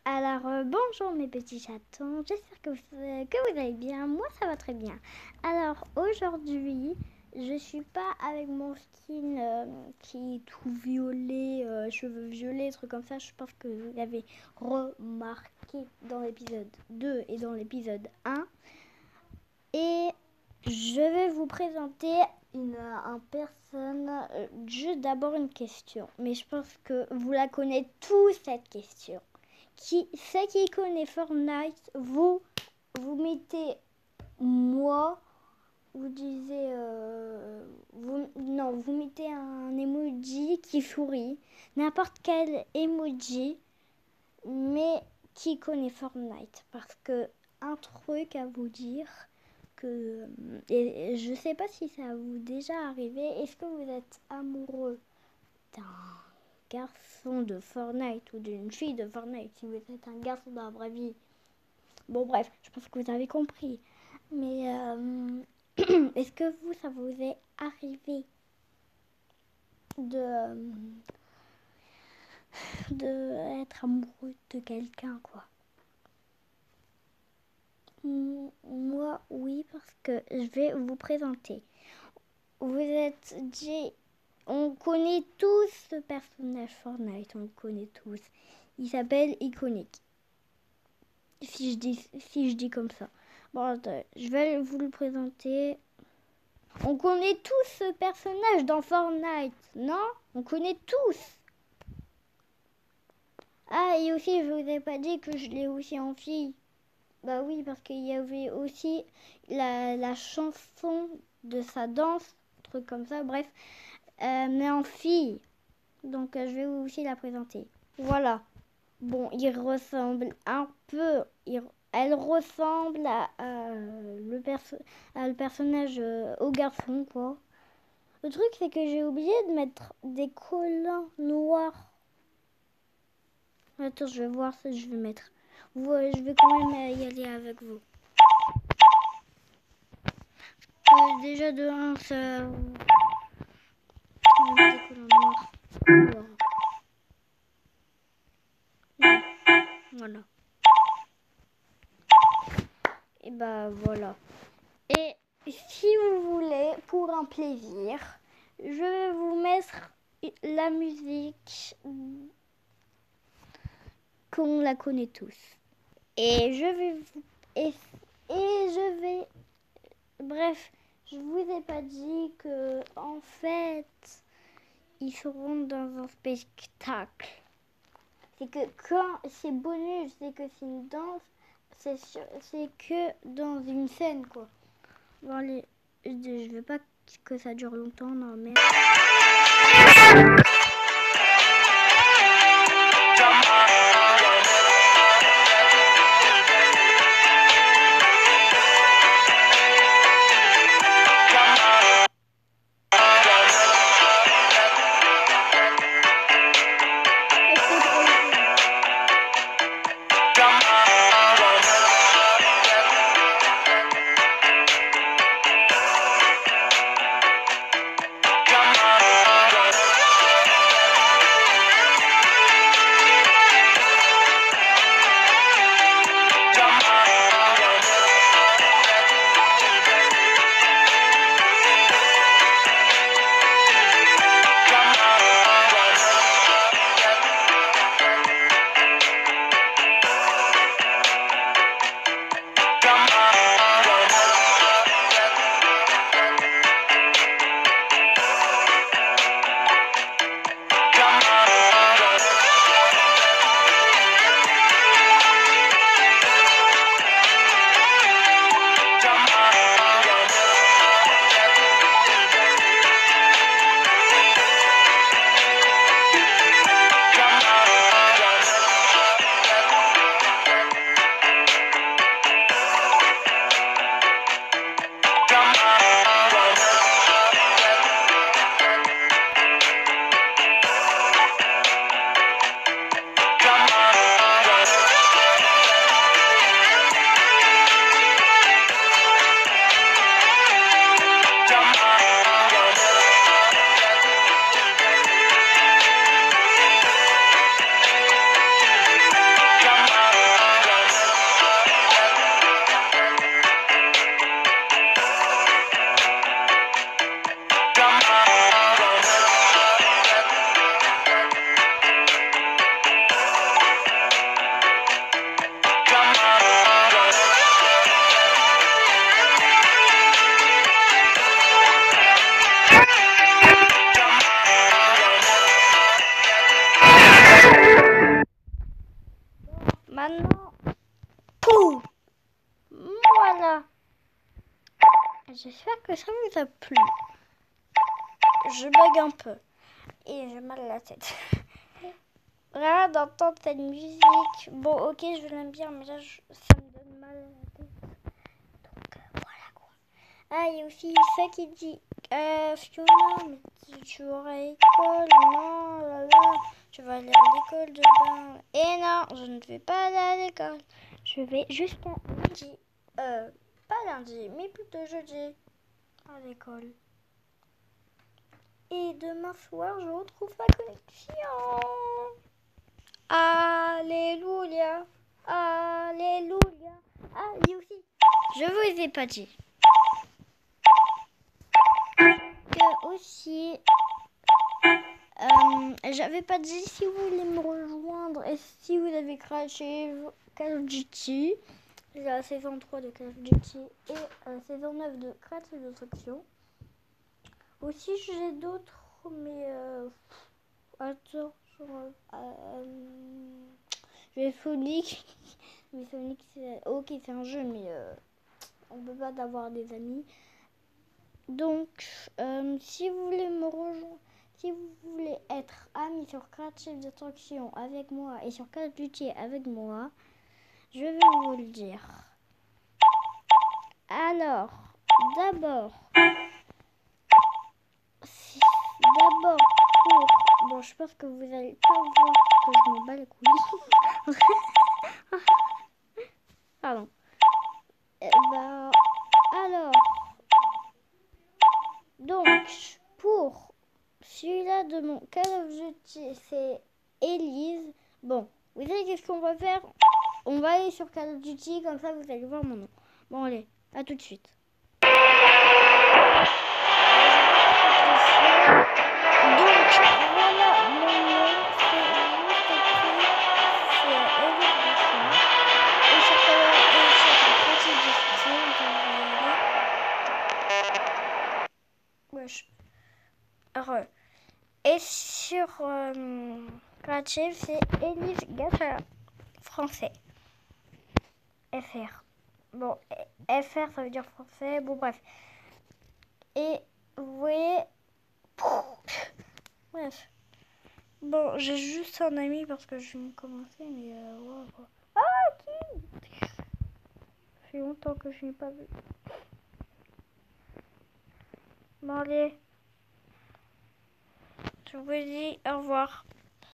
Alors, bonjour mes petits chatons, j'espère que vous allez bien, moi ça va très bien. Alors, aujourd'hui, je suis pas avec mon skin qui est tout violet, cheveux violets, trucs comme ça. Je pense que vous l'avez remarqué dans l'épisode 2 et dans l'épisode 1. Et je vais vous présenter un personne, juste d'abord une question, mais je pense que vous la connaissez tous cette question. Ceux qui connaît Fortnite, vous mettez moi, vous disiez, vous mettez un emoji qui sourit, n'importe quel emoji, mais qui connaît Fortnite. Parce que un truc à vous dire, et je sais pas si ça vous déjà arrivé, est-ce que vous êtes amoureux d'un garçon de Fortnite ou d'une fille de Fortnite, si vous êtes un garçon dans la vraie vie? Bon bref, je pense que vous avez compris. Mais est-ce que ça vous est arrivé de être amoureux de quelqu'un, quoi? Moi, oui, parce que je vais vous présenter. On connaît tous ce personnage Fortnite, on le connaît tous. Il s'appelle Iconic. Si je dis comme ça. Bon, attends, je vais vous le présenter. On connaît tous ce personnage dans Fortnite, non? On connaît tous. Ah, et aussi, je vous ai pas dit que je l'ai aussi en fille. Bah oui, parce qu'il y avait aussi la chanson de sa danse, truc comme ça, bref. Mais en fille. Donc, je vais aussi la présenter. Voilà. Bon, il ressemble un peu. Elle ressemble le personnage, au garçon, quoi. Le truc, c'est que j'ai oublié de mettre des collants noirs. Attends, je vais voir si je vais mettre. Je vais quand même y aller avec vous. Déjà de 1, ça... Je vais mettre des collants noirs. Voilà. Et bah voilà. Et si vous voulez, pour un plaisir, je vais vous mettre la musique qu'on la connaît tous. Et je vais vous... Et je vais... Bref, je vous ai pas dit que, en fait, ils seront dans un spectacle. C'est que quand c'est bonus, c'est que c'est une danse, c'est que dans une scène, quoi. Bon, allez, je veux pas que ça dure longtemps, non, mais... Maintenant, pouh, voilà. J'espère que ça vous a plu. Je bug un peu et j'ai mal à la tête. Là, d'entendre cette musique. Bon, ok, je l'aime bien, mais là, ça me donne mal à la tête. Donc, voilà quoi. Ah, il y a aussi ça qui dit Fiona, mais tu auras école. Non, là, là. Tu vas aller à l'école demain. Et non, je ne vais pas aller à l'école. Je vais jusqu'à lundi. Pas lundi, mais plutôt jeudi à l'école. Et demain soir, je retrouve ma connexion. Alléluia. Alléluia. Ah, lui aussi. Je vous ai pas dit que aussi, j'avais pas dit si vous voulez me rejoindre et si vous avez craché Call of Duty, la saison 3 de Call of Duty et saison 9 de Creative Destruction. Aussi, j'ai d'autres, mais attends, j'ai Sonic. Mais Sonic, c'est ok, c'est un jeu, mais on peut pas avoir des amis. Donc, si vous voulez me rejoindre, si vous voulez être amis sur Creative Destruction avec moi et sur Call of Duty avec moi, je vais vous le dire. Alors, d'abord, pour... Bon, je pense que vous allez pas voir que je m'en bats les couilles. Pardon. Alors, donc, pour celui-là de mon Call of Duty, c'est Elise. Bon, vous savez qu'est-ce qu'on va faire? On va aller sur Call of Duty, comme ça vous allez voir mon nom. Bon, allez, à tout de suite. Donc, voilà, mon nom, c'est juste écrit, c'est Elise Gasson. Et sur Creative Destruction, attends, je vais y aller. Wesh. Alors, et sur Creative, c'est Elise Gasson, français. FR. Bon, FR, ça veut dire français. Bon, bref. Et vous voyez... Bref. Bon, j'ai juste un ami parce que je viens de commencer, mais ouais, quoi. Ah, qui? Ça fait longtemps que je n'ai pas vu. Bon, allez. Je vous dis au revoir.